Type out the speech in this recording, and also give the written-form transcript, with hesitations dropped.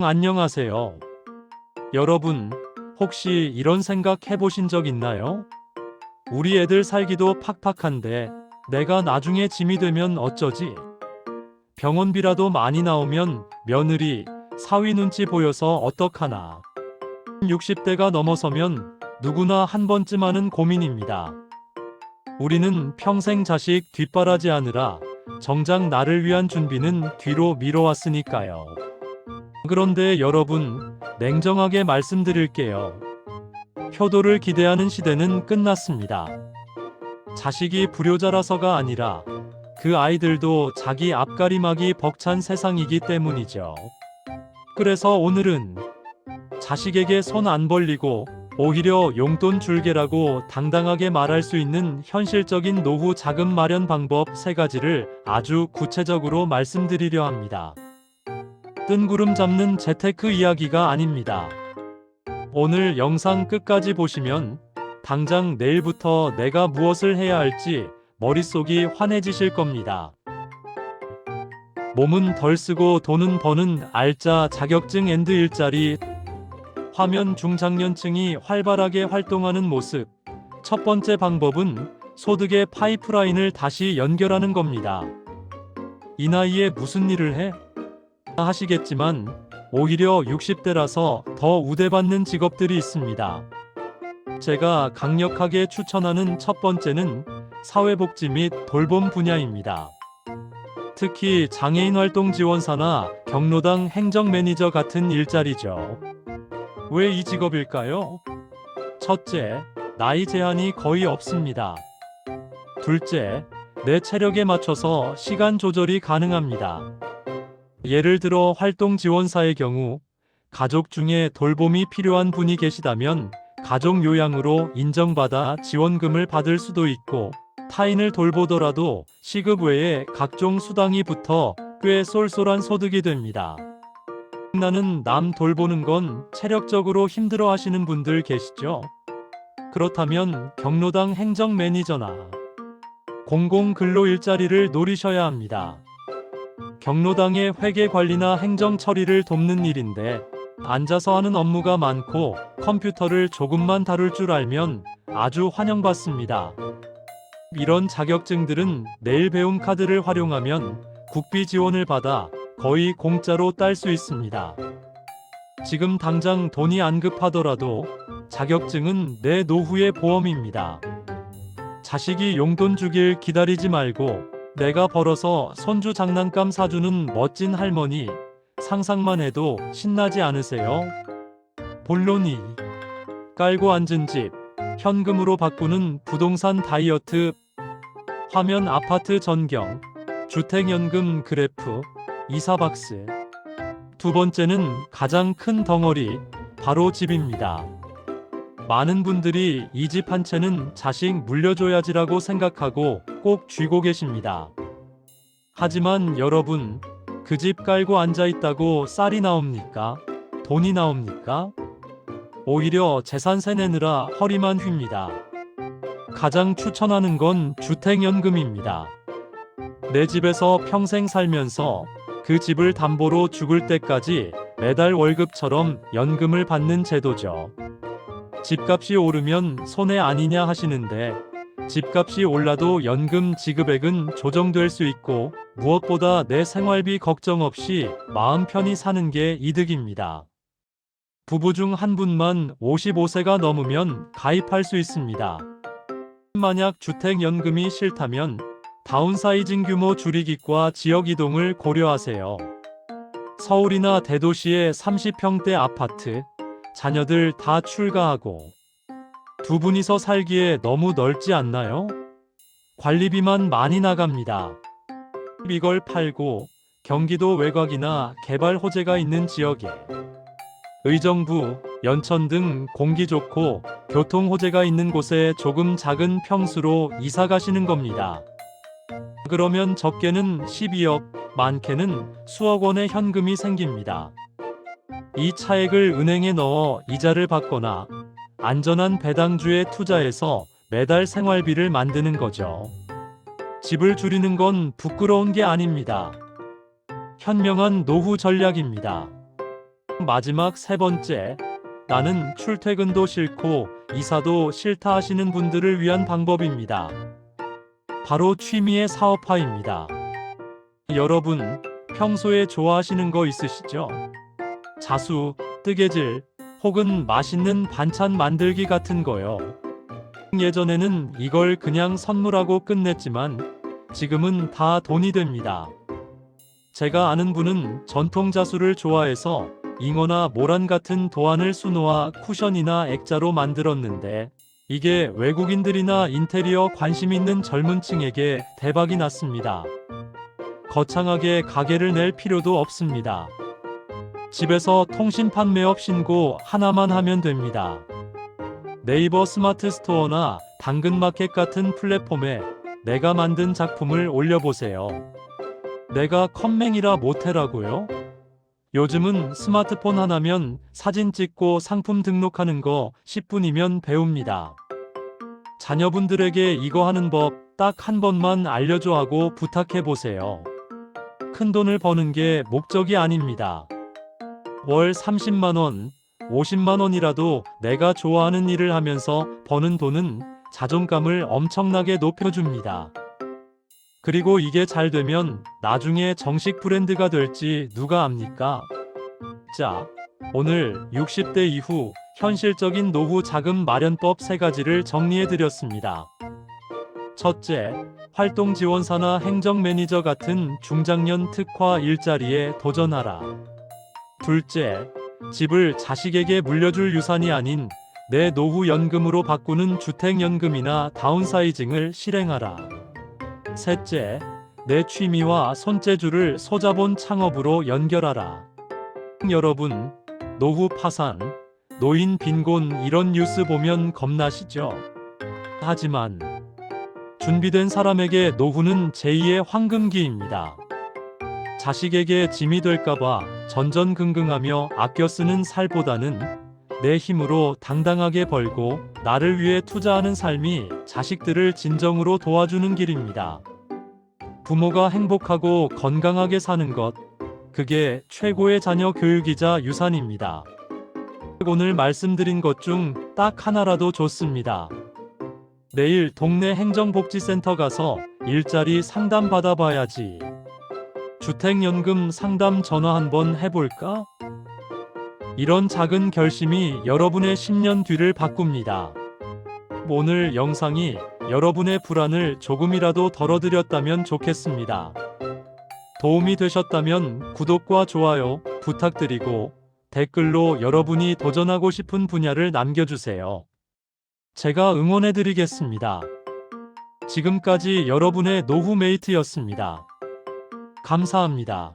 안녕하세요. 여러분, 혹시 이런 생각 해보신 적 있나요? 우리 애들 살기도 팍팍한데 내가 나중에 짐이 되면 어쩌지? 병원비라도 많이 나오면 며느리, 사위 눈치 보여서 어떡하나? 60대가 넘어서면 누구나 한 번쯤 하는 고민입니다. 우리는 평생 자식 뒷바라지 하느라 정작 나를 위한 준비는 뒤로 미뤄왔으니까요. 그런데 여러분, 냉정하게 말씀드릴게요. 효도를 기대하는 시대는 끝났습니다. 자식이 불효자라서가 아니라 그 아이들도 자기 앞가림하기 벅찬 세상이기 때문이죠. 그래서 오늘은 자식에게 손 안 벌리고 오히려 용돈 줄게라고 당당하게 말할 수 있는 현실적인 노후 자금 마련 방법 3가지를 아주 구체적으로 말씀드리려 합니다. 뜬구름 잡는 재테크 이야기가 아닙니다. 오늘 영상 끝까지 보시면 당장 내일부터 내가 무엇을 해야 할지 머릿속이 환해지실 겁니다. 몸은 덜 쓰고 돈은 버는 알짜 자격증 앤드 일자리. 화면 중장년층이 활발하게 활동하는 모습. 첫 번째 방법은 소득의 파이프라인을 다시 연결하는 겁니다. 이 나이에 무슨 일을 해? 하시겠지만 오히려 60대라서 더 우대받는 직업들이 있습니다. 제가 강력하게 추천하는 첫 번째는 사회복지 및 돌봄 분야입니다. 특히 장애인 활동 지원사나 경로당 행정 매니저 같은 일자리죠. 왜 이 직업일까요? 첫째, 나이 제한이 거의 없습니다. 둘째, 내 체력에 맞춰서 시간 조절이 가능합니다. 예를 들어 활동 지원사의 경우 가족 중에 돌봄이 필요한 분이 계시다면 가족 요양으로 인정받아 지원금을 받을 수도 있고, 타인을 돌보더라도 시급 외에 각종 수당이 붙어 꽤 쏠쏠한 소득이 됩니다. 나는 남 돌보는 건 체력적으로 힘들어 하시는 분들 계시죠? 그렇다면 경로당 행정 매니저나 공공근로 일자리를 노리셔야 합니다. 경로당의 회계 관리나 행정 처리를 돕는 일인데 앉아서 하는 업무가 많고 컴퓨터를 조금만 다룰 줄 알면 아주 환영받습니다. 이런 자격증들은 내일 배움 카드를 활용하면 국비 지원을 받아 거의 공짜로 딸 수 있습니다. 지금 당장 돈이 안 급하더라도 자격증은 내 노후의 보험입니다. 자식이 용돈 주길 기다리지 말고 내가 벌어서 손주 장난감 사주는 멋진 할머니, 상상만 해도 신나지 않으세요? 본론이 깔고 앉은 집, 현금으로 바꾸는 부동산 다이어트. 화면 아파트 전경, 주택연금 그래프, 이사박스. 두 번째는 가장 큰 덩어리, 바로 집입니다. 많은 분들이 이 집 한 채는 자식 물려줘야지라고 생각하고 꼭 쥐고 계십니다. 하지만 여러분, 그 집 깔고 앉아있다고 쌀이 나옵니까? 돈이 나옵니까? 오히려 재산세 내느라 허리만 휩니다. 가장 추천하는 건 주택연금입니다. 내 집에서 평생 살면서 그 집을 담보로 죽을 때까지 매달 월급처럼 연금을 받는 제도죠. 집값이 오르면 손해 아니냐 하시는데, 집값이 올라도 연금 지급액은 조정될 수 있고 무엇보다 내 생활비 걱정 없이 마음 편히 사는 게 이득입니다. 부부 중 한 분만 55세가 넘으면 가입할 수 있습니다. 만약 주택연금이 싫다면 다운사이징 규모 줄이기과 지역 이동을 고려하세요. 서울이나 대도시의 30평대 아파트, 자녀들 다 출가하고 두 분이서 살기에 너무 넓지 않나요? 관리비만 많이 나갑니다. 이걸 팔고 경기도 외곽이나 개발 호재가 있는 지역에 의정부, 연천 등 공기 좋고 교통 호재가 있는 곳에 조금 작은 평수로 이사 가시는 겁니다. 그러면 적게는 12억, 많게는 수억 원의 현금이 생깁니다. 이 차액을 은행에 넣어 이자를 받거나 안전한 배당주에 투자해서 매달 생활비를 만드는 거죠. 집을 줄이는 건 부끄러운 게 아닙니다. 현명한 노후 전략입니다. 마지막 세 번째, 나는 출퇴근도 싫고 이사도 싫다 하시는 분들을 위한 방법입니다. 바로 취미의 사업화입니다. 여러분, 평소에 좋아하시는 거 있으시죠? 자수, 뜨개질, 혹은 맛있는 반찬 만들기 같은 거요. 예전에는 이걸 그냥 선물하고 끝냈지만 지금은 다 돈이 됩니다. 제가 아는 분은 전통 자수를 좋아해서 잉어나 모란 같은 도안을 수놓아 쿠션이나 액자로 만들었는데 이게 외국인들이나 인테리어 관심 있는 젊은 층에게 대박이 났습니다. 거창하게 가게를 낼 필요도 없습니다. 집에서 통신 판매업 신고 하나만 하면 됩니다. 네이버 스마트 스토어나 당근마켓 같은 플랫폼에 내가 만든 작품을 올려보세요. 내가 컴맹이라 못해라고요? 요즘은 스마트폰 하나면 사진 찍고 상품 등록하는 거 10분이면 배웁니다. 자녀분들에게 이거 하는 법 딱 한 번만 알려줘 하고 부탁해보세요. 큰 돈을 버는 게 목적이 아닙니다. 월 30만원, 50만원이라도 내가 좋아하는 일을 하면서 버는 돈은 자존감을 엄청나게 높여줍니다. 그리고 이게 잘 되면 나중에 정식 브랜드가 될지 누가 압니까? 자, 오늘 60대 이후 현실적인 노후 자금 마련법 3가지를 정리해드렸습니다. 첫째, 활동 지원사나 행정 매니저 같은 중장년 특화 일자리에 도전하라. 둘째, 집을 자식에게 물려줄 유산이 아닌 내 노후 연금으로 바꾸는 주택연금이나 다운사이징을 실행하라. 셋째, 내 취미와 손재주를 소자본 창업으로 연결하라. 여러분, 노후 파산, 노인 빈곤 이런 뉴스 보면 겁나시죠? 하지만 준비된 사람에게 노후는 제2의 황금기입니다. 자식에게 짐이 될까봐 전전긍긍하며 아껴 쓰는 살보다는 내 힘으로 당당하게 벌고 나를 위해 투자하는 삶이 자식들을 진정으로 도와주는 길입니다. 부모가 행복하고 건강하게 사는 것, 그게 최고의 자녀 교육이자 유산입니다. 오늘 말씀드린 것 중 딱 하나라도 좋습니다. 내일 동네 행정복지센터 가서 일자리 상담 받아봐야지. 주택연금 상담 전화 한번 해볼까? 이런 작은 결심이 여러분의 10년 뒤를 바꿉니다. 오늘 영상이 여러분의 불안을 조금이라도 덜어드렸다면 좋겠습니다. 도움이 되셨다면 구독과 좋아요 부탁드리고 댓글로 여러분이 도전하고 싶은 분야를 남겨주세요. 제가 응원해드리겠습니다. 지금까지 여러분의 노후 메이트였습니다. 감사합니다.